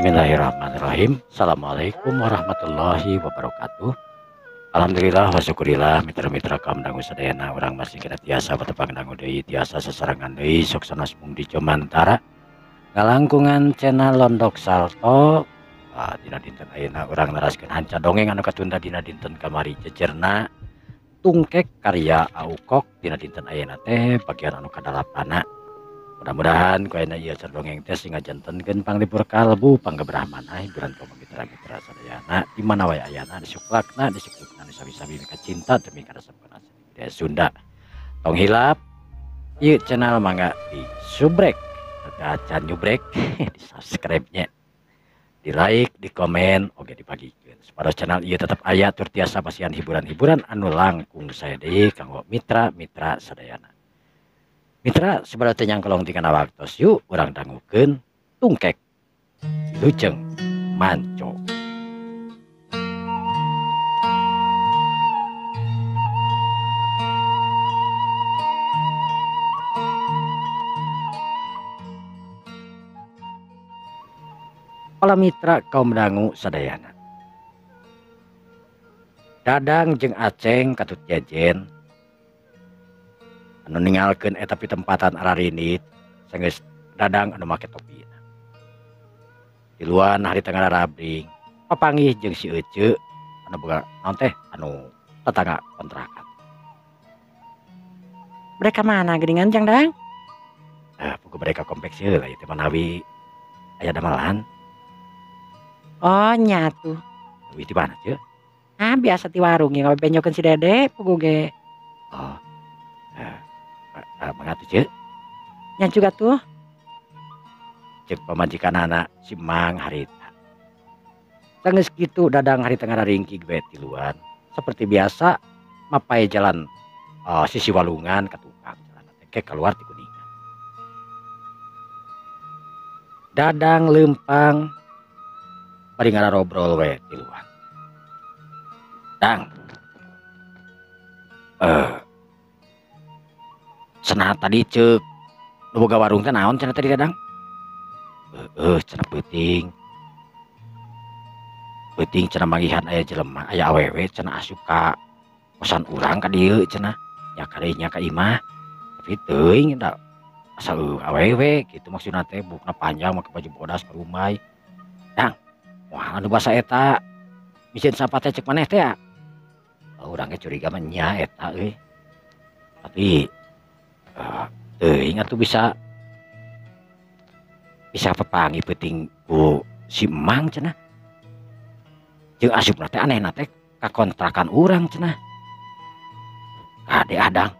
Bismillahirrahmanirrahim. Assalamualaikum warahmatullahi wabarakatuh. Alhamdulillah wa syukurillah mitra-mitra kaum dangu sadayana urang masih kena tiasa betepang dangu deui tiasa sasarangan deui sok sanes mung di Jomantara ngalangkungan channel Londok Salto. Dina dinten ayeuna urang neraskeun hanca dongeng anu katunda dina dinten kamari jejerna tungkek karya Aukok dina dinten ayeuna teh bagian anu kadalapana. Mudah-mudahan ku ayeuna ieu dongeng teh sing ngajantenkeun panglipur kalbu panggebrah manah hiburan kaum mitra-mitra sadayana di mana wae ayana disuklakna disuklukna sawi-sawi mika cinta demi karesepkeun asli budaya Sunda. Tong hilap ieu channel mangga di subrek acan nyubrek di subscribe-nya, di like, di komen, oge dibagikeun supaya channel ieu tetep aya tur tiasa pasian hiburan-hiburan anu langkung saya deui kanggo mitra-mitra sadayana. Mitra seberapa yang kolong tinggal waktos yuk orang dangukeun tungkek Lujeng Manco. Para mitra kaum dangu sadayana, Dadang jeung Aceng katut jejen anu ninggalkeun eta pitempatan ararinit sanggeus Dadang anu make topina. Tiluan hari tengah rabring papanggih jeung si Ece anu boga naon teh anu tetangga kontrakan. Mereka mana geuningan Jang Dang? Puguh mereka kompleks heula ieu teh manawi aya damelan. Oh nyatu. Wih di mana ce? Biasa di warung yang ngawe benyokeun si Dede puguh ge. Oh. Mangatu ce? Nya juga tuh cek pamajikan anak si Mang harita. Sanggeus kitu Dadang hari tengah ringkig we tiluan seperti biasa mapai jalan sisi walungan ka tukang jalan teh keluar ti Kuningan. Dadang lempang bari ngarobrol we tiluan. Dang. Cenah tadi cek nu boga warung teh naon cenah tadi Dadang? Cenah peuting. Peuting cenah manggihan aya jelema, aya awewe cenah asup ka kosan urang ka dieu cenah. Nya ka deui nya ka imah. Tapi teuing da asa awewe kitu maksudna teh bukna panjang make baju bodas ka rumah. Dang, moal anu basa eta mieun sapa teh cek maneh teh ya? Urang ge curiga mah nya eta euy. Tapi teuing atuh bisa papanggih peuting ku si Mang cenah. Jeung asupna teh anehna teh ka kontrakan urang cenah. Kade Adang.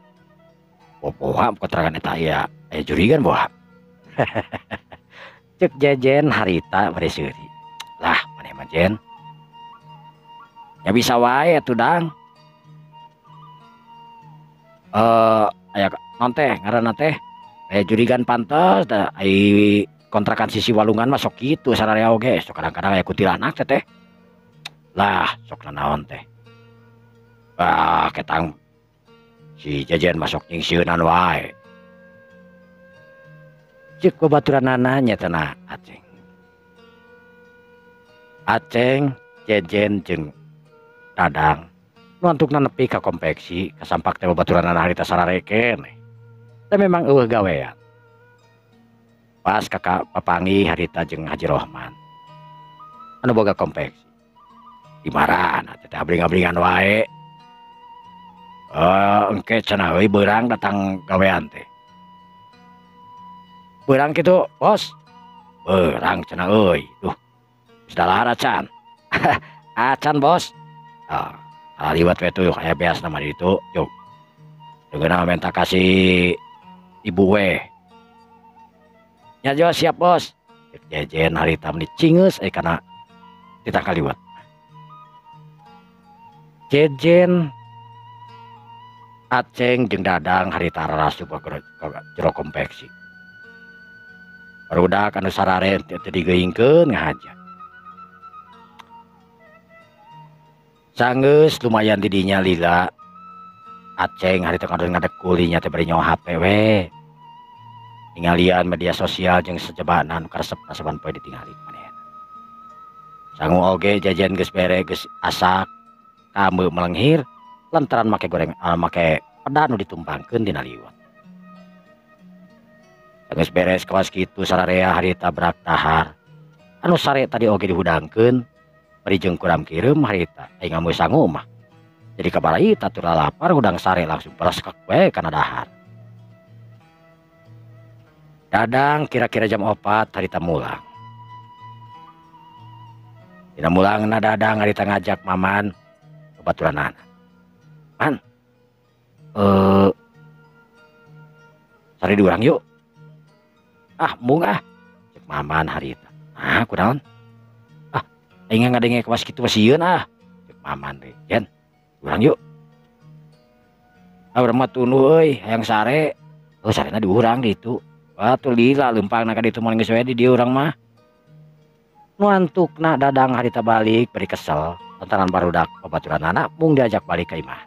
Boha kontrakan eta aya jurigan boha. Cek jejen harita bari seuri. Lah maneh mah jen. Ya bisa wae atuh Dang. Aya non teh ngaranna teh aya jurigan pantes da ai kontrakan sisi walungan mah sok kitu sararea oge sok kadang-kadang aya kuntilanak teh. Lah sok naon teh. Ketang si jajan masuk nyingsieunan wae. Cek babaturanana nya cenah Aceng. Aceng, jejen jeung Dadang nuantukna nepi ka kompleksi kasampak teh babaturanana harita sarareken. Teh memang eueuh gawean. Pas kakak papanggih harita jeung Haji Rohman anu boga kompleksi. Di marana teh abring-abringan wae. Engke cenah euy beurang datang gawean teh. Beurang kitu, Bos. Beurang cenah euy. Duh. Geus dahar acan. Acan, Bos. Liwat we tuh aya beas nama ditu. Yuk. Deungeuna minta kasih ibu we. Nya jo siap Bos. Jejen harita meni cingeus kana ditangkal liwat. Jejen Aceng jeung Dadang harita rarasup ka jero kompleksi. Barudak anu sarare teu digeingkeun ngahajat. Sanggeus lumayan di dinya lila. Aceng harita kadang ngadek kulinya teh bari nyawa HP we. Tinggalian media sosial jeung sejebana anu karesep saban poe ditinggali manehna. Sangu oge jajan geus bere geus asak kamu melenghir lantaran make goreng make peda nu ditumpangkeun dina liwat. Geus beres kawas kitu sararea harita berak dahar. Anu sare tadi oge dihudangkeun bari jeung kuram kireum harita aing ngamu sangu mah. Jadi kabalai tatur lapar hudang sare langsung bereskek we kana dahar. Dadang kira-kira jam 4 harita mulang. Dina mulangna dadang harita ngajak maman babaturanana. Man, sare diurang yuk. Ah, mung ah, cek maman harita. Ah, kunaon? Ah, aing ngadenge kawas kitu masieun ah. Cek maman deui. Yen, urang yuk. Ah, urang mah tunu euy, hayang sare. Oh, sarena diurang ditu. Wah, tuh lila lempangna ka ditu moal geus we di dieu urang mah. Nu antukna dadang harita balik bari kesel lantaran barudak babaturanana mung diajak balik ka imah.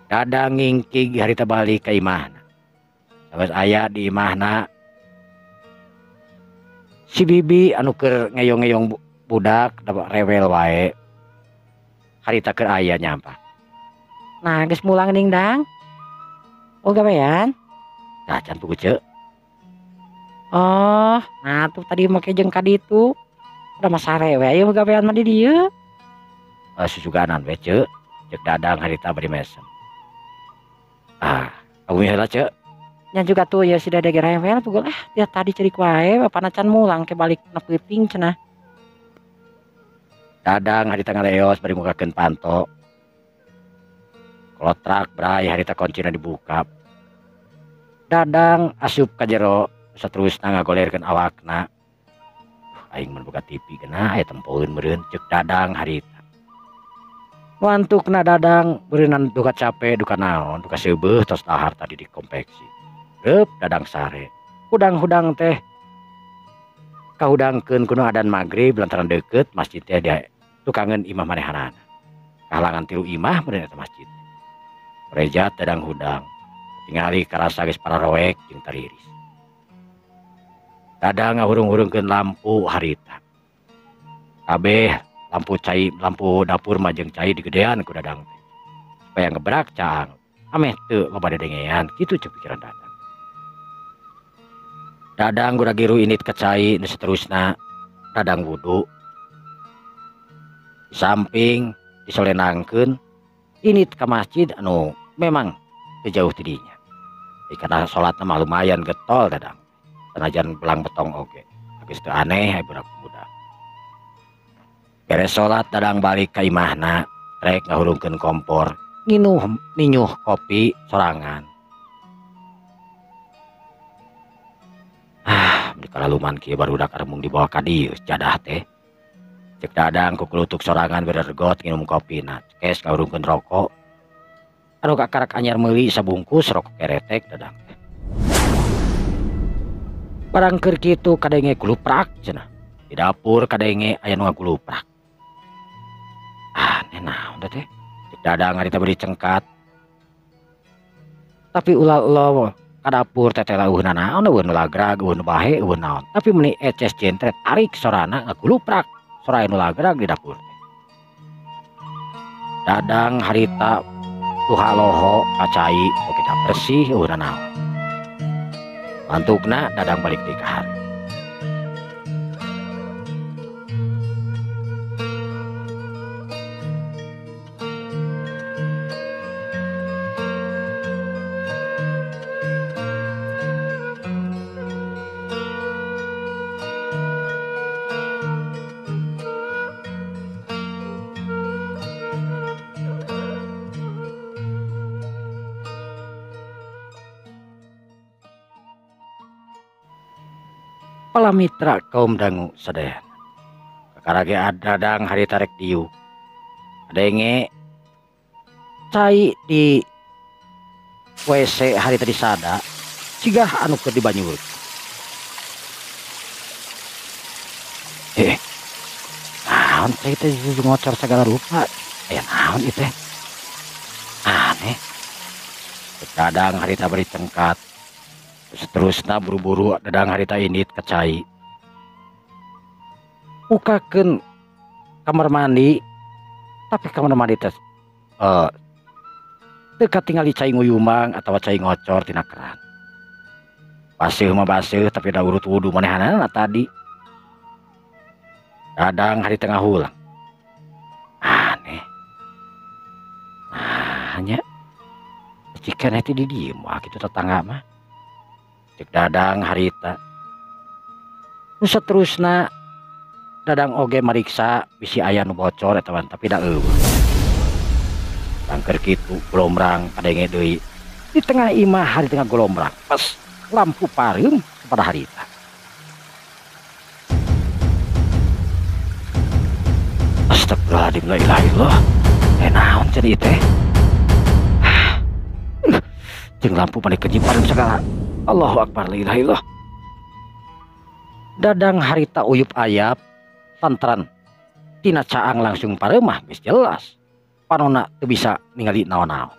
Dadang ngingkig harita balik ka imahna. Sanes aya di imahna si bibi anu keur ngeyong-ngeyong budak da rewel wae. Harita keur aya nyampa. Nah, geus mulang ning dang. Oh, gawean? Nah, can pugu ceuk. Oh, nah tuh tadi make jeung ka ditu. Udah mah sare we aya gawean mah di dieu. Susuganan we ceuk. Ceuk dadang harita bari mesem. Ah, kamu heula ceuk. Nya juga tuh ya si Dede rewel pukul dia tadi cerik wae bapana can mulang ke balik na peuting cenah. Dadang harita ngaleos bari mukakeun panto. Kolotrak bray harita kuncina dibuka. Dadang asup ka jero saterusna ngagolerkeun awakna. Aing mun buka TV geuna aya tempoeun meureun ceuk dadang harita. Wantukna dadang beureunan duka capek duka naon duka seubeuh tos dahar tadi dikompeksi. Reup dadang sare. Hudang-hudang teh kahudangkeun kuno adan magrib lantaran deukeut masjid teh dia tukangeun imah manehanana. Kahalangan 3 imah meureun eta masjid. Rejat dadang hudang. Tingali karasa geus pararoek jeung tariris. Dadang ngahurung-hurungkeun lampu harita. Kabeh lampu dapur mah jeung cai digedean ku dadang teh. Supaya ngebrak caang. Ameh teu loba dedengean kitu ceuk pikiran dadang. Dadang gura giru init ke cai nu saterusna dadang wudu. Di samping disolenangkeun init ka masjid anu memang teu jauh ti dinya. Karena salatna mah lumayan getol dadang. Sanajan belang betong oge. Geus teu aneh aya budak muda. Beres salat dadang balik ka imahna, rek ngahurungkeun kompor, ninyuh kopi sorangan. Di kalaluman kieu barudak aremung dibawa ka dieu jadah teh. Cek dadang ku klutuk sorangan bereregot nginum kopina. Kes ngahurungkeun rokok. Anu kakarak anyar meuli sabungkus rokok keretek dadang teh. Barang keur kitu kadenge kuluprak cenah. Di dapur kadenge aya nu ngaguluprak. Aneh naon da teh? Cek dadang harita beri cengkat. Tapi ulah ka dapur teteh eueuhna naon eueuh lagrag eueuh bahe eueuh naon. Tapi meuni eces jentret tarik sorana ngaguluprak. Sora anu lagrag di dapur teh. Dadang harita tuhaloho kacai oge da bersih eueuhna naon. Mantukna dadang balik deui ka hari. Para mitra kaum dangu sadayana. Kakarage dadang harita rek diuk. Adenge cai di WC harita disada cigah anu keur dibanyur. Naon teh teh ngocor segala rupa. Naon ieu teh? Aneh. Dadang harita beri cengkat. Seterusnya buru-buru dadang harita init ke cai. mukakeun kamar mandi, tapi kamar mandi teh dekat tinggal cai nguyumang atau cai ngocor tina keran. Baseuh mah baseuh tapi da urut wudu manehanana tadi. Dadang hari tengah hulang. Aneh. Hanya jika nanti di diem wah gitu tetangga mah. Cek dadang harita. Nusa terusna dadang oge mariksa bisi aya nu bocor eta tapi da eueuh. Tangker kitu golombrang kadenge deui. Di tengah imah hari tengah golombrang pas lampu pareum kepada harita. Astagfirullahaladzim, la ilaha illallah. Naon cenah ieu teh? Jeung lampu pandai kejipareum segala. Allahu akbar, la ilaha illallah. Dadang harita uyup ayap lantaran tina caang langsung pareum mah geus jelas. Panonna teu bisa ningali naon-naon.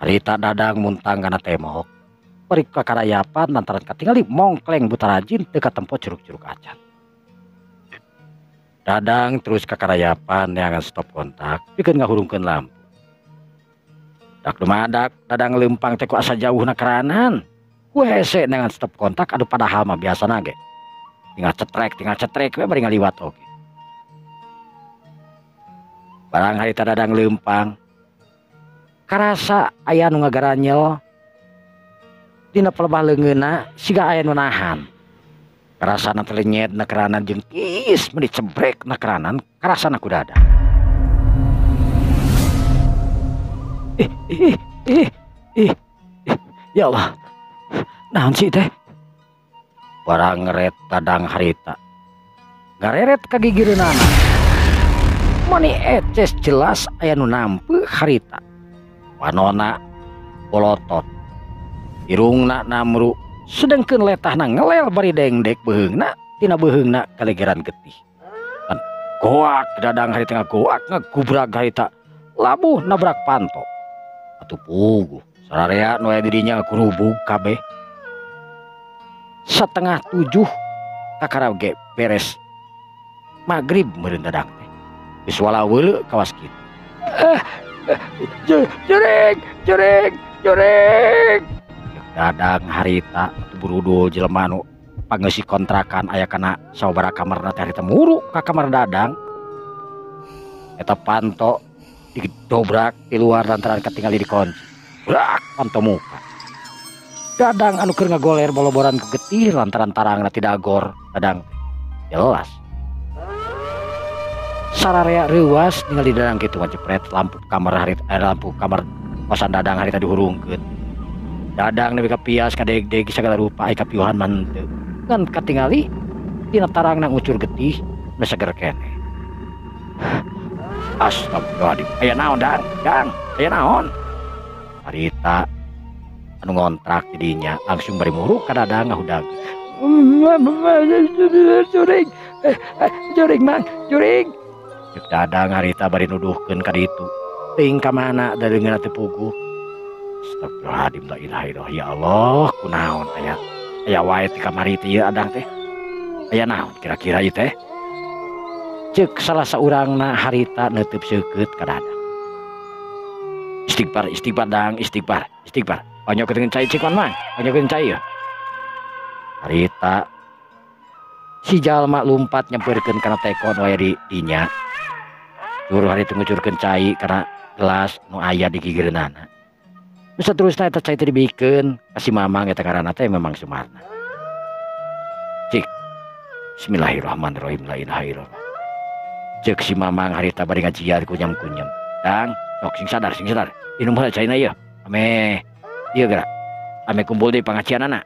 Harita dadang muntang kana tembok. Bari kakarayapan lantaran katingali mongkleng buta rajin teu katempo curug-curug acan. Dadang terus kakarayapan neangan stop kontak pikeun ngahurungkeun lampu. Dak dumadak dadang lempang teh ku asa jauhna keranan. Ku hese neangan stop kontak adu padahal mah biasana ge. Tinggal cetrek we bari ngaliwat oge. Barang harita dadang lempang karasa aya nu ngagaranyel dina pelebah leungeunna siga aya nu nahan. Karasana telenyet na keranan jeung tis meni cebrek na keranan karasana ku dadang. Ya Allah. Naon sih teh? Barang ngeret dadang harita. Gareret ka gigireunana. Mani eces jelas aya nu nampeu harita. Wanona bolotot. Irungna namru sedengkeun letahna ngelel bari dengdek beheungna tina beheungna kalegeran getih. Kan goak dadang hari tengah goak ngagubrak harita labuh nabrak panto. Atuh puguh sararea nu aya dirinya kurubug kabeh. 6:30 kakara ge beres magrib meureun dadang teh. Geus wala weuleu kawas kitu. Juring. Dadang harita burudul jelema nu pangeussi kontrakan aya kana sababaraha kamarna teh harita muru ka kamar dadang. Eta panto didobrak di luar lantaran katingali dikunci. Brak panto muka. Dadang anu keur ngagoler boloboran ku getih lantaran tarangna tidak agor dadang jelas. Sararea reuwas ningali dadang kitu ngacepret lampu kamar harita lampu kamar kosan dadang harita dihurungkeun. Dadang nepi ka pias ka deg-deg sagala rupa aya kapiuhan man teu. Kan katingali dina tarangna ngucur getih nu seger keneh. Astagfirullahaladzim. Aya naon dang? Aya naon? Harita anu ngontrak didinya langsung bari muru ka dadang ngahudag. Juring. Cek dadang harita bari nuduhkeun ka ditu. Teuing ka mana da leungeunna teu puguh. Astagfirullahaladzim, la ilaha illallah. Ya Allah, kunaon aya wae ti kamari teh ieu adang teh. Aya naon kira-kira ieu teh? Ceuk salah saurangna harita neuteub seukeut ka dadang. Istighfar dang, istighfar. Panyokeun cai cik man, panyokeun cai ya. Harita si jalma lumpat nyempeurkeun kana tekon wae di dinya. Suruh harita ngucurkeun cai kana gelas nu aya di gigireunana. Nu saterusna eta cai teh dibikeun ka si mamang eta karana teh memang sumarna. Cik. Bismillahirrahmanirrahim, la ilaha illallah. Cek si mamang harita bari ngajiar kunyam-kunyam. Dang, sok sing sadar. Inum heula caina ieu. Ame ieu geura. Ame kumpul deui pangacianana.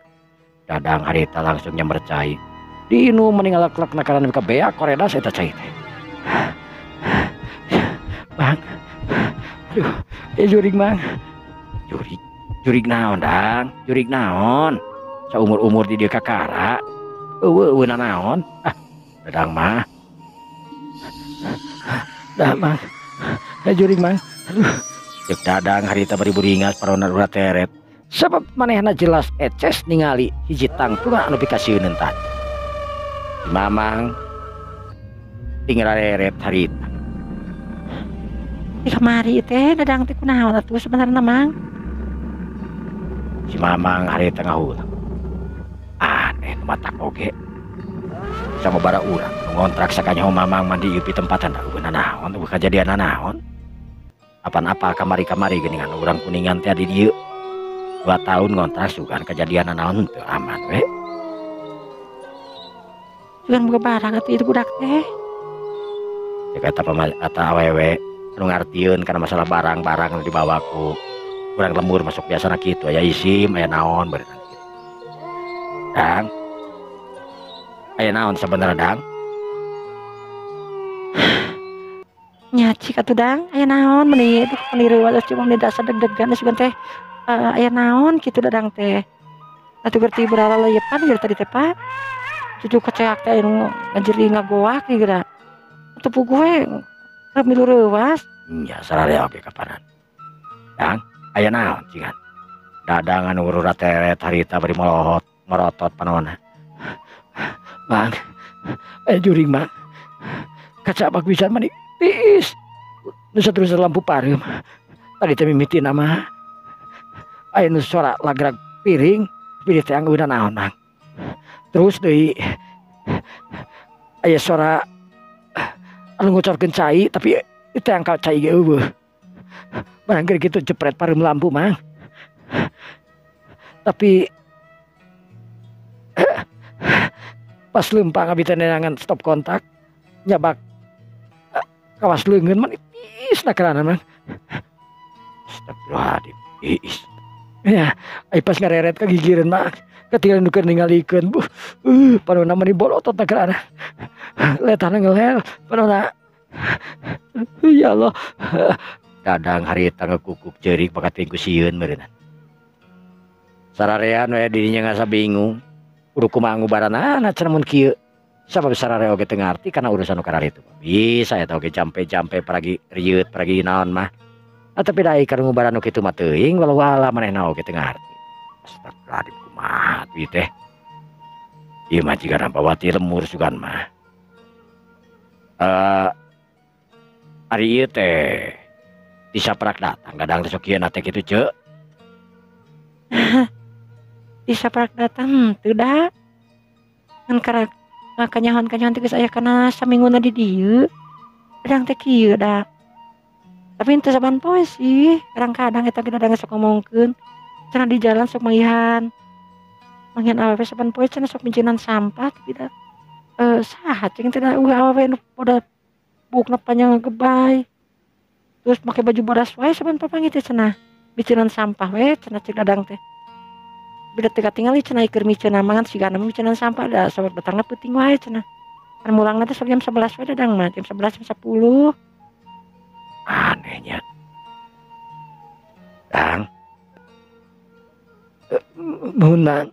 Dadang harita langsung nyamber cai. Diinum meningalak-lak nakaran ka beak koredas eta cai teh. Bang. Aduh, juring mang. Jurig naon dang? Jurig naon? Saumur-umur di dieu kakara. Eueuh naon? Dadang mah. Dah mang. Jurig mang. Aduh. Cek dadang harita bari buringas parona ulah teret. Sebab manehna jelas eces ningali hiji tangtungan anu pikasieun tadi. si Mamang tinggal reret harita di kamari teh dadang teh kunaon atuh sebenarnya Mang. si Mamang harita ngahulang aneh matak oge sama bara urang ngontrak sakanyaho Mamang mandi yupi tempatan da eueuh naon eueuh kajadian naon apa kamari-kamari geuningan urang kuningan teh di dieu 2 tahun ngontrak sugan kejadian naon teu aman we Sugan boga barang atuh itu budak teh. ya kata awewe anu ngartieun kana masalah barang-barang anu dibawa ku urang lembur masuk biasana kitu aya isim aya naon berenang kitu dang aya naon sabenerna dang Nyaci atuh dang aya naon meuni aduh meniru wae cuma meuni dasar deg-degan sugan teh aya naon kitu dadang teh. Atuh gerti berala leyepan geus tadi teh Pak. Cucu keceak teh anu ngajeri ngagoak nih geura. Atuh puguh we milu reuwas. nya sararea oge kapanan dang aya naon cingan dadang anu urura teret harita bari melohot merotot panonna Mang juring Mang kaca bak pisan mani tiis nu terus lampu pareum tadi teh mimitina mah aya nu suara lagrag piring teh anggeuna naon Mang terus deui aya suara anu ngucorkeun cai tapi itu yang kau cai ge eueuh barangkali gitu jepret pareum lampu Mang tapi pas lempang abi teh neangan stop kontak nyabak kawas leungeun mah nipis nakerana Mang astagfirullahaladzim iis ya ai pas ngareret kagigireun Mang ketinggalan nukeun ningalikeun panonna mah dibolotot nakerana letana ngelel panonna ya Allah dadang harita ngekukuk ceurik bakat tingku sieun meureunna sararean we dirinya ngasa bingung kudu kumaha ngubaranana cenah mun kieu sabab sararea oge teu ngarti kana urusan nu kararitu bisa eta oge jampe-jampe paragi rieut paragi naon mah tapi da ieu kana ngubaran nu kitu mah teuing walau wala manehna oge teu ngarti astagfirullahaladzim kumaha ieu teh ieu mah jigana bawati lemur sugan mah ari ieu teh disaprak datang dadang teh sok ieu teh kitu ceuk Disaprak datang teu da. Ngan karek kanyahoan-kanyahoan teh geus aya kana saminguna di dieu. Dadang teh kieu da. Tapi henteu saban poe sih, kadang-kadang eta ge dadang sok ngomongkeun. Cenah di jalan sok manggihan. Manggihan awewe saban poe cenah sok mincinan sampah tapi da saha cing teh da awewe nu poda bukna panjang gebay. Terus make baju bodas wae saban papangi teh cenah. Miceunaan sampah we cenah cek dadang teh. Beda teu katingali cenah keur miceunna mangan sigana miceunaan sampah da sabab datangna peuting wae cenah. Kan mulangna teh jam 11 wae dadang mah, jam 11 jam 10. Anehnya dang nuhun Mang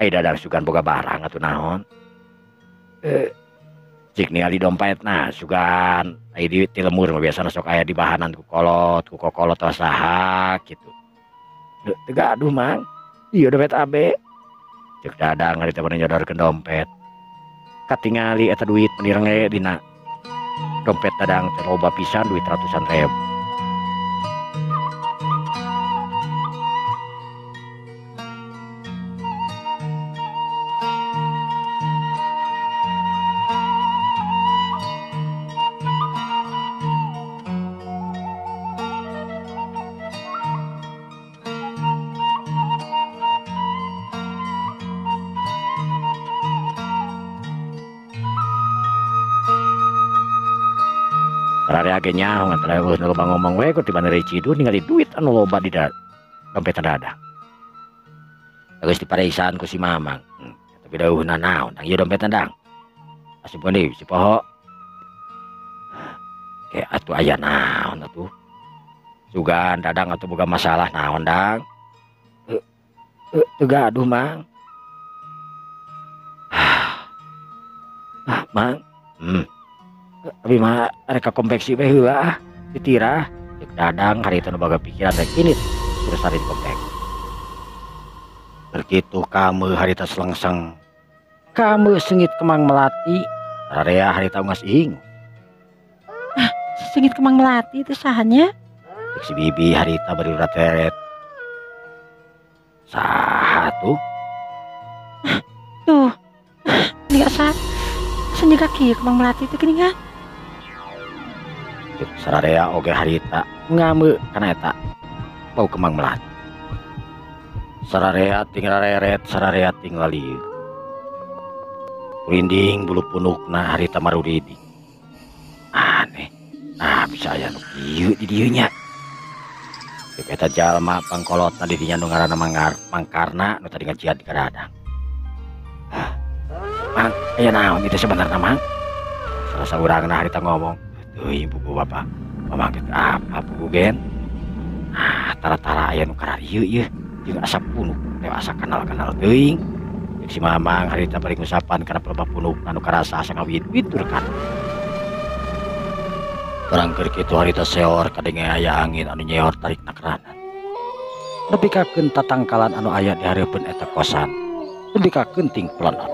ai dadang sugan boga barang atuh naon cik ningali dompetna sugan ai di ti lemur mah biasana sok aya di bahanan ku kokolot atau saha kitu teu gaduh Mang ieu dompet abe cek dadang ari teh nyodorkeun dompet katingali eta duit menirenge dina dompet dadang teh loba pisan duit ratusan ribu Rare age nyaho ngantara nu loba ngomong we kok tibana dari Cidu ningali duit anu loba di dompet dadang. Geus dipareisaan ku si Mamang. Tapi dawuhna naon ieu dompet dadang. Asup deui si Poho. Kayak atuh aya naon atuh. Sugan dadang atuh boga masalah naon dang. Teu gaduh Mang. Mang. Tapi mah reka konveksi we heula ditirah cek dadang harita nu boga pikiran rek ini terus hari di konveks. Berkitu kamu harita selengseng kamu sengit kemang melati sararea harita ungas ing Sengit kemang melati itu sahanya. cek si bibi harita bari urat teret saha tuh Tuh. Ini gak sah. Seni kaki kemang melati itu geningan. cek sararea oge harita ngame kana eta bau kemang melati sararea ting rareret sararea ting lalieu Rinding bulu punukna harita maruridi aneh bisa aya nu kieu di dieu nya eta jalma pangkolotna di dinya nu ngaranna Mangkarna nu tadi ngajian di kadadang Mang aya naon itu sebenarnya Mang salah saurangna harita ngomong teuing buku bapak mamang teh apa buku gen tara-tara aya nu kararieu ieu jeung asa punuk teh asa kanal-kanal teuing si mamang harita bari ngusapan kana pelebah punuk anu karasa asa ngawit-wit turkan barang keur kitu harita seor kadenge aya angin anu nyeor tarikna keranan nepi ka keun tatangkalan anu aya di hareupeun eta kosan nepi ka kenting pelonot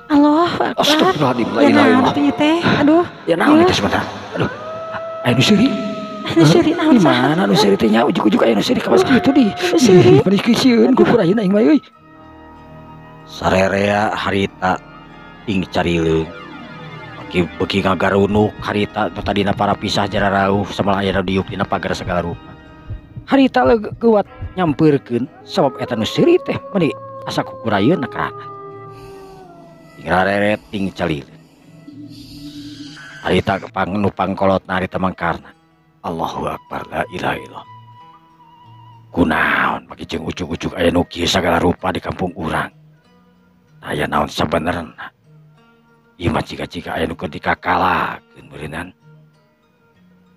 Allah, Akbar. Astagfirullahaladzim, la Ya ilaha naon illallah. tuh ieu teh? Aduh. Ya naon itu sebentar. Aduh. Aya nu seuri. Nu seuri naon Di mana nu seuri teh nya ujug-ujug aya nu seuri ka kitu di. seuri. Panikisieun kukurahin aing mah euy. Sararea harita ting carileung. Beki ngagarunuk harita nu tadina para pisah jararauh samala aya diuk dina pagar segala rupa. Harita leuwat nyampeurkeun sabab eta nu seuri teh meni asa kukurayeun na keranan. Ting rareret ting calileung. Harita nu pangkolotna harita Mangkarna. Allahu Akbar la ilaha illallah. Kunaon bagi jeung ujug-ujug aya nu kieu sagala rupa di kampung urang. Aya naon sabenerna. Ieu mah ciga-ciga aya nu keur dikakalakeun beureunan.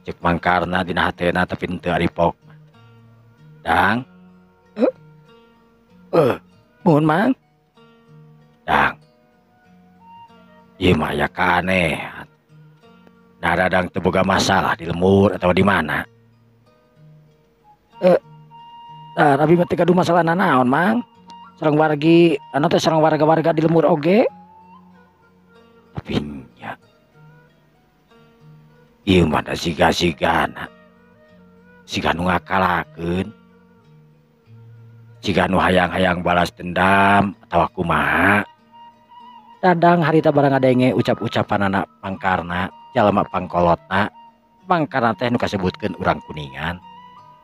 Cek Mangkarna dina hatena tapi teu aripok. Dang. Mohon Mang. Dang. Ieu mah aya kanehan. Nah, dadang teu boga masalah di lemur atau di mana? Tapi mah teu gaduh masalah naon, Mang. Sareng wargi, anu teh sareng warga-warga di lemur oge. Tapi nya. Ieu mah da siga-sigana. Siga nu ngakalakeun. Siga nu hayang-hayang balas dendam atawa kumaha. Dadang harita barang ngadenge ucap-ucapan anak Mangkarna. Jalma pangkolotna Mangkarna teh nu kasebutkeun urang Kuningan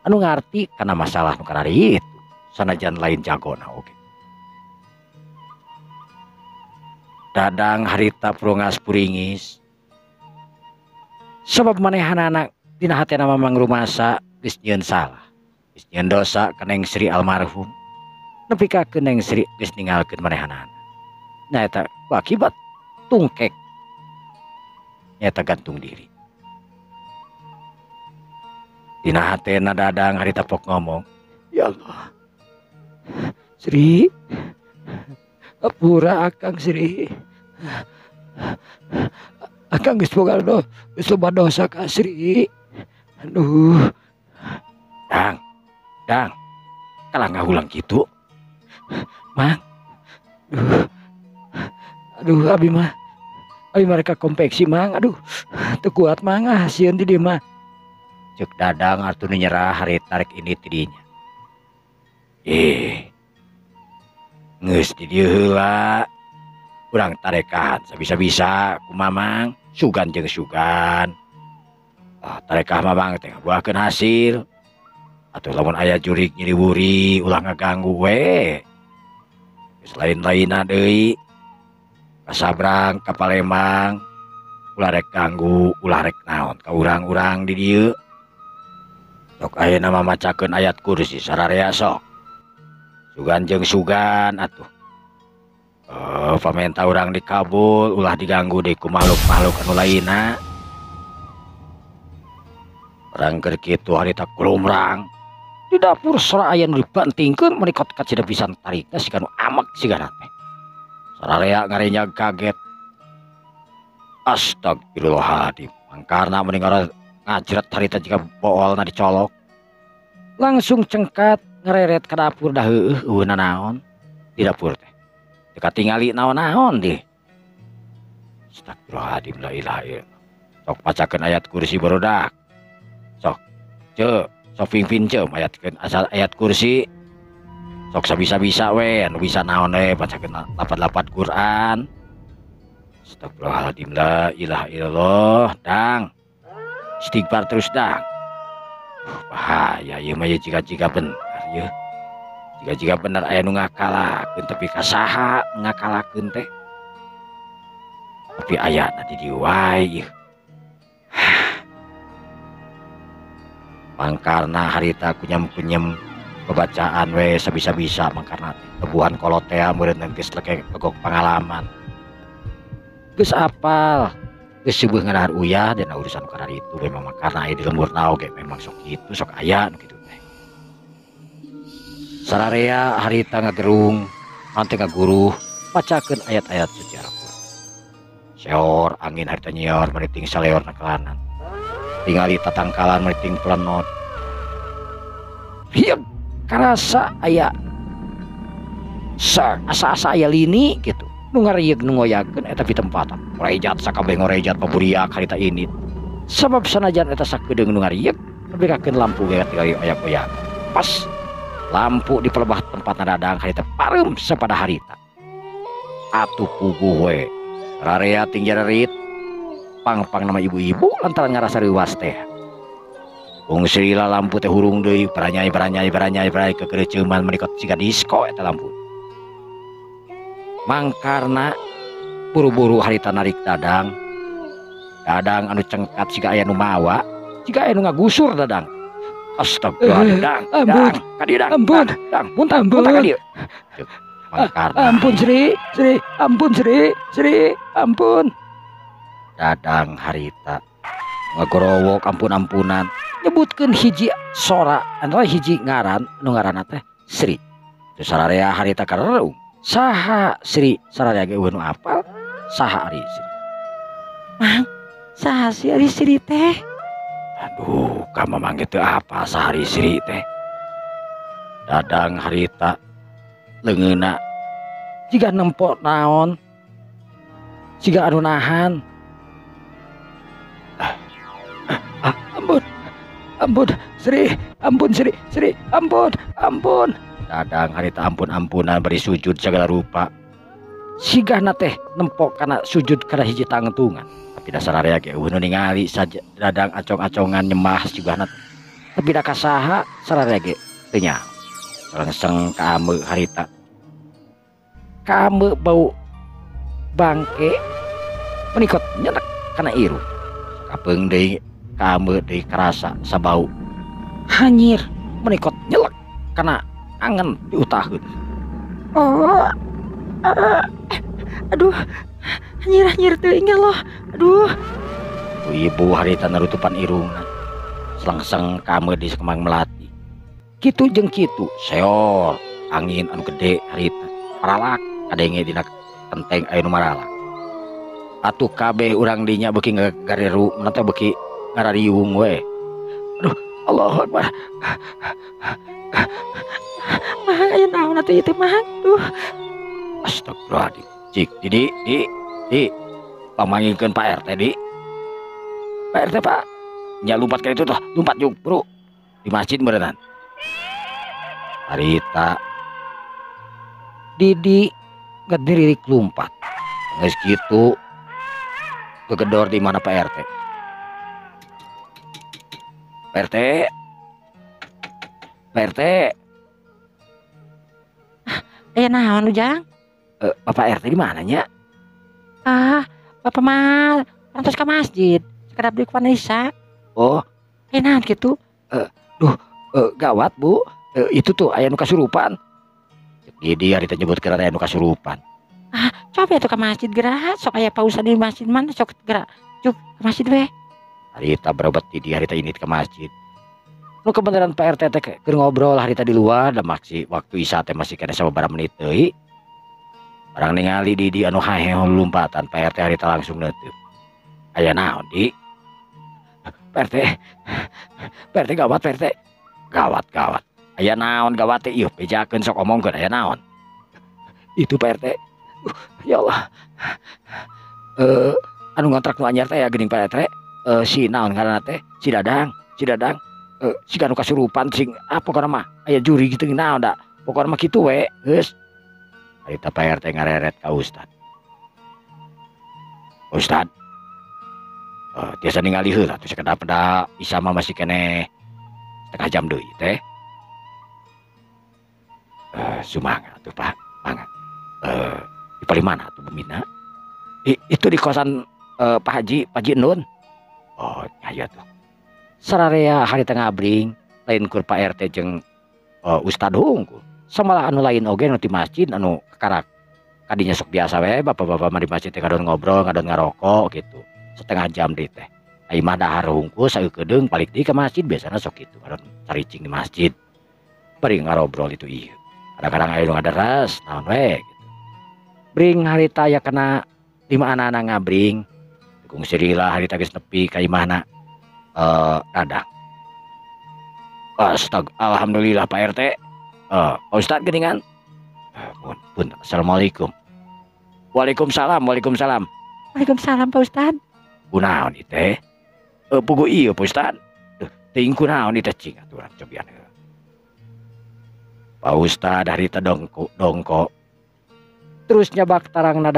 anu ngarti kana masalah nu karari itu sanajan lain jagona oge. Dadang harita prungas puringis sabab manehanana dina hatena mamang rumasa geus nyieun salah geus nyieun dosa ka Neng Sri almarhum nepi ka Neng Sri geus ninggalkeun manehanana nya eta akibat tungkek nyata gantung diri. Dina hatena dadang harita pok ngomong, ya Allah, Sri, apura Akang Sri, Akang geus boga geus loba dosa ka Sri, aduh, dang, kalah ngahulang gitu, Mang, aduh, abi mereka kompleksi Mang, aduh teu kuat Mang sieun di dieu mah. Cek dadang artuna nyerah hari tarik ini ti dinya. Geus di dieu heula. Urang tarekan sabisa-bisa ku Mamang, sugan jeung sugan. Tarekah Mamang teh ngabuahkeun hasil. Atuh lamun aya jurig nyiriwuri ulah ngaganggu we. Geus lain-lainna deui. kasabrang ka Palembang ulah rek ganggu ulah rek naon ka urang-urang di dieu. Sok ayeuna mah macakeun ayat kursi sararea sok. Sugan jeung sugan atuh. Pamenta urang dikabul ulah diganggu deui ku makhluk-makhluk anu lainna. Urang keur kitu harita kulumrang. Di dapur sora aya nu dibantingkeun menikot ka cida pisan tarikna siga nu amek sigana teh. Sararea ngarenyag kaget. Astagfirullahaladzim. Mangkarna mending ngajret harita jika boolna dicolok. Langsung cengkat ngereret ke dapur dah heueuh naon di dapur teh. Teu tingali naon-naon deh. Astagfirullahaladzim la ilaha illallah. Sok pacakeun ayat kursi barudak. Sok sok pingpin ayat kursi. Sok sabisa-bisa we anu bisa naon we pacakeun lapat-lapat Quran. Astagfirullahaladzim la ilaha illallah. Dang istighfar terus dang. Bahaya ieu mah jika bener ya. Jika bener aya nu ngakalakeun tapi kasaha ngakalakeun teh. Tapi ayatna di dieu wae ieu. Mangkarna harita kunyem-kunyem pembacaan we sabisa-bisa mangkarna tebuhan kolotea meureun geus legok pengalaman. Geus apal, geus seueuh ngadahar uyah dan urusan karar itu memang karena aya di lembur naoge memang sok kitu sok aya nu kitu teh. Sararea harita ngagerung nanti ngaguruh pacakeun ayat-ayat suci Al-Qur'an. Seor angin harita nyior meriting saleor nakalanan. Tingali tatangkalan meriting pelenot. Hieup karasa aya asa-asa aya lini gitu. Nu ngarieg nu ngoyakeun eta pi tempatan. Ngorejat sakabeh ngorejat paburiak harita ini. Sabab sanajan eta sakedeung nu ngarieg nepikakeun lampu ge tinggali oyak-oyak. Pas lampu di pelebah tempatna dadang harita pareum sapada harita. Atuh puguh we. Rarea tingjarerit pang nama ibu-ibu lantaran ngarasa riwas teh. Ungsila lampu teh hurung deui baranyai kekereuceuman menikot siga disko eta lampu. Mangkarna buru-buru harita narik dadang anu cengkat siga aya nu mawa siga aya nu ngagusur dadang. Astagfirullah dang ampun kadieu dang ampun dang muntah kadieu. Mangkarna ampun Sri ampun Sri ampun. Dadang harita ngagorowok ampun-ampunan nyebutkeun hiji sora anu hiji ngaran nu ngaranna teh Sri. Terus sararea harita karereung saha Sri sararea ge nu apal saha ari Sri. Mang saha si ari Sri teh? Aduh ka mamang teu apa saha ari Sri teh. Dadang harita leungeuna jiga nempok naon jiga anu nahan. Ampun Sri ampun. Dadang harita ampun-ampunan beri sujud segala rupa. Sigana teh nempok kana sujud kana hiji tangetungan. Tapi dasar area ge eueuh ningali saja dadang acong-acongan nyemah sigana. Tapi da kasaha sararea ge teu nya. Langsung ka ameu harita. Ka ameu bau bangke menikot nyenek kana iru. Kapeung deui ka ameu deui karasa sabau. Hanyir menikot nyelek kana angen diutaheun. Oh aduh hanyir teuing loh aduh. Ibu harita narutupan irungna selangseng ka ameu di sakemang melati. Kitu jeung kitu seor angin anu gede harita paralak kadenge dina kenteng aya nu maralak. Atuh kabeh urang dinya beuki ngagareru nanti beuki ngarariung we. Aduh Allahu Akbar. Mahang aya naon atuh ieu teh mahang. Duh. Astagfirullahaladzim. Cik di pamangingkeun Pak RT di. Pak RT Pak. Nya lumpat ka itu tuh, lumpat juk, Bro. Di masjid meureunnan. Harita Didi ngediririk lumpat. Geus kitu kegedor di mana Pak RT? Pak RT. Pak RT. Aya naon Ujang? Bapak RT di mana nya? Ah, bapak mah pantos ke masjid. Sekedap di Vanessa. Oh, Enak gitu. eh, duh, gawat Bu. Itu tuh aya nu kasurupan. Jadi hari nyebut kira aya nu kasurupan. Ah, coba tuh ke masjid gerak. Sok aya pausan di masjid mana sok gerak. Cuk, ke masjid we. Harita berobat di harita ini ke masjid. Nu kebenaran Pak RT teh keur ngobrol harita di luar da masih waktu isya teh masih kena sababaraha menit deui. Orang ningali di anu hahe lompatan Pak RT harita langsung neuteuk. Aya naon di? Pak RT. Pak RT gawat Pak RT. Gawat. Aya naon gawat teh ieu bejakeun sok omongkeun aya naon. Itu Pak RT. Ya Allah. Anu ngontrak nu anyar teh ya geuning Pak RT. Si naon ngaranna teh? Si Dadang. Si kanu kasurupan sing pokona mah aya juri gitu naon da. Pokona mah kitu we, geus. Harita Pak RT ngareret ka Ustad. Ustad. Tiasa ningali heula atuh sakedap da Isa mah masih kene setengah jam deui teh. Sumangga atuh Pak, mangga. Di palimana atuh Bumina? Itu di kosan Pak Haji Nun. Oh, aya tuh. Sararea harita ngabring lain kur Pak RT jeung Ustad hungkul. Samalah anu lain oge nu di masjid anu karak kadinya sok biasa we bapak-bapak mah di masjid teh ngadon ngobrol, ngadon ngarokok gitu. Setengah jam deui teh. Ai mah dahar hungkul saeukedeung balik deui ka masjid biasana sok kitu ngadon caricing di masjid. Bari ngarobrol itu ieu. Kadang-kadang aya nu ngaderes naon we gitu. Bring harita aya kana 5 anak-anak ngabring. Kung sirila harita geus nepi ka imahna Dadang. Alhamdulillah Pak RT. Pak Ustad geuningan. Pun. Assalamualaikum. Waalaikumsalam. Waalaikumsalam Pak Ustad. Kunaon ieu teh? Pugu ieu Pak Ustad. Teuing kunaon ieu teh cing aturan cobian. Pak Ustad harita dongko. Terus nyabak tarangna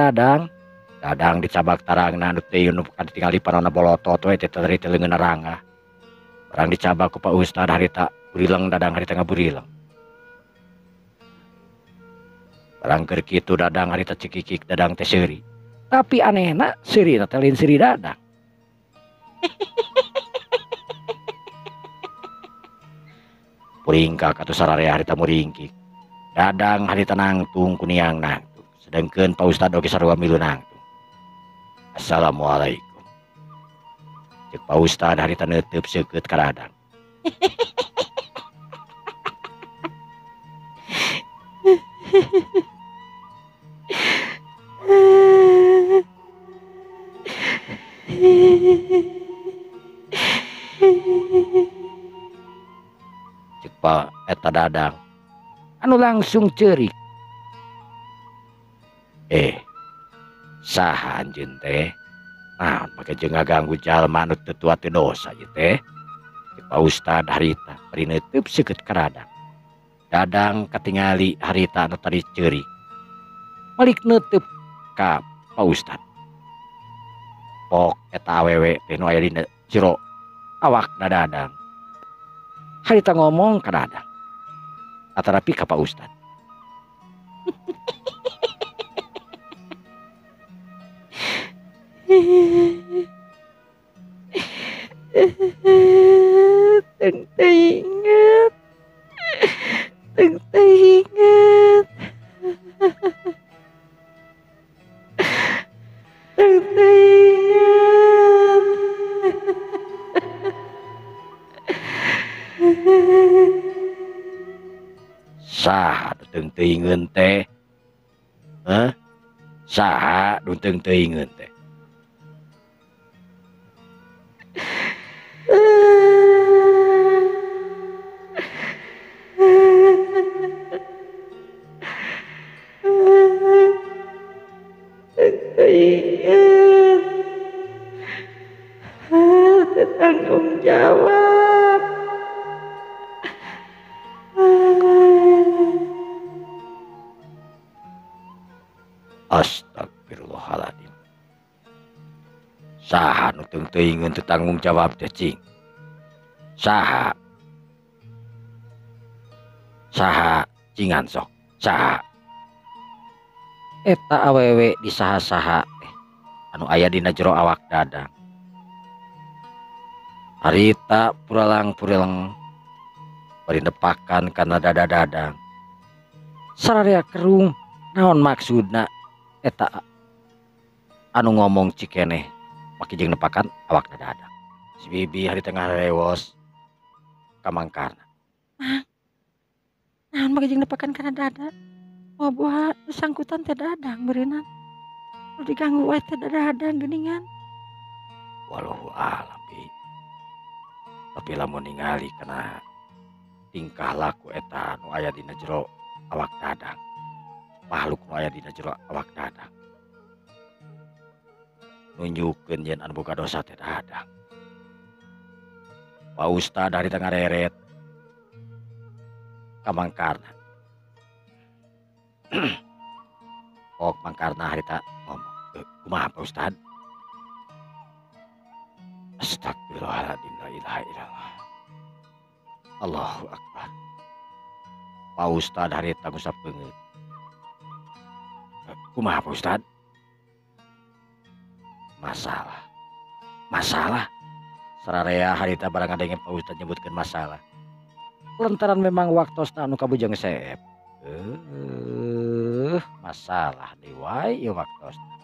Dadang dicabak tarangna nu teh nu katinggal di panonna bolotot we teh teu leungeun rangah. Barang dicabak ku Pak Ustad harita burileng Dadang harita ngaburileng. Barang keur kitu Dadang harita cikikik Dadang teh seuri. Tapi anehna seurina teh lain seuri Dadang. Puringkak atuh sararea harita muringkik. Dadang harita nangtung ku niang nangtung. Sedengkeun Pak Ustad oge sarua milu nangtung. Assalamualaikum. Cek Pak Ustad harita neuteup seukeut ka Dadang. Cek Pak eta Dadang anu langsung ceurik. Saha anjeun teh? Naon make jeung ngaganggu jalma anu teu tua teu dosa ieu teh? Cek Pak Ustad harita bari neuteub seukeut ka Dadang. Dadang katingali harita anu tadi ceurik. Balik neuteub ka Pak Ustad. Pok eta awewe teh nu aya dina jero awakna Dadang. Harita ngomong ka Dadang. Atarapi ka Pak Ustad. Teng inget. Teng inget. Teng inget. Saha teu teuingeun teh? Saha nu teu teuingeun teh? Inget. Tanggung jawab. Astagfirullahaladzim. Saha nu teu teuingeun teu tanggung jawab teh cing? Saha cingan sok? Saha? Eta awewe di saha-saha teh anu aya dina jero awak dadang. Harita puralang-pureleng bari nepakan kana dada dadang. Sararea kerung naon maksudna eta anu ngomong cikeneh make jeung nepakan awak dada dadang. Si bibi hari tengah rewos ka mangkarna. Naon make jeung nepakan kana dada. Oh buah sangkutan teh dadang beureunan. Nu diganggu wae teh dadang geuningan. Wallahu a'lam bi. Tapi lamun ningali kana tingkah laku eta nu aya dina jero awak dadang. Makhluk nu aya dina jero awak dadang. Nunjukkeun yen anu boga dosa teh dadang. Pak Ustad dari tengah reret ka mangkarna. Ok mangkarna harita ngomong, kumaha Pak Ustad? Astagfirullahaladzim, la ilaha illallah. Allahu Akbar. Pak Ustad harita ngusap beungeut. Kumaha Pak Ustad? Masalah. Sararea harita barang adenge Pak Ustad nyebutkeun masalah. Lantaran memang waktosna anu kabujang seep. Masalah deui wae ieu waktosna.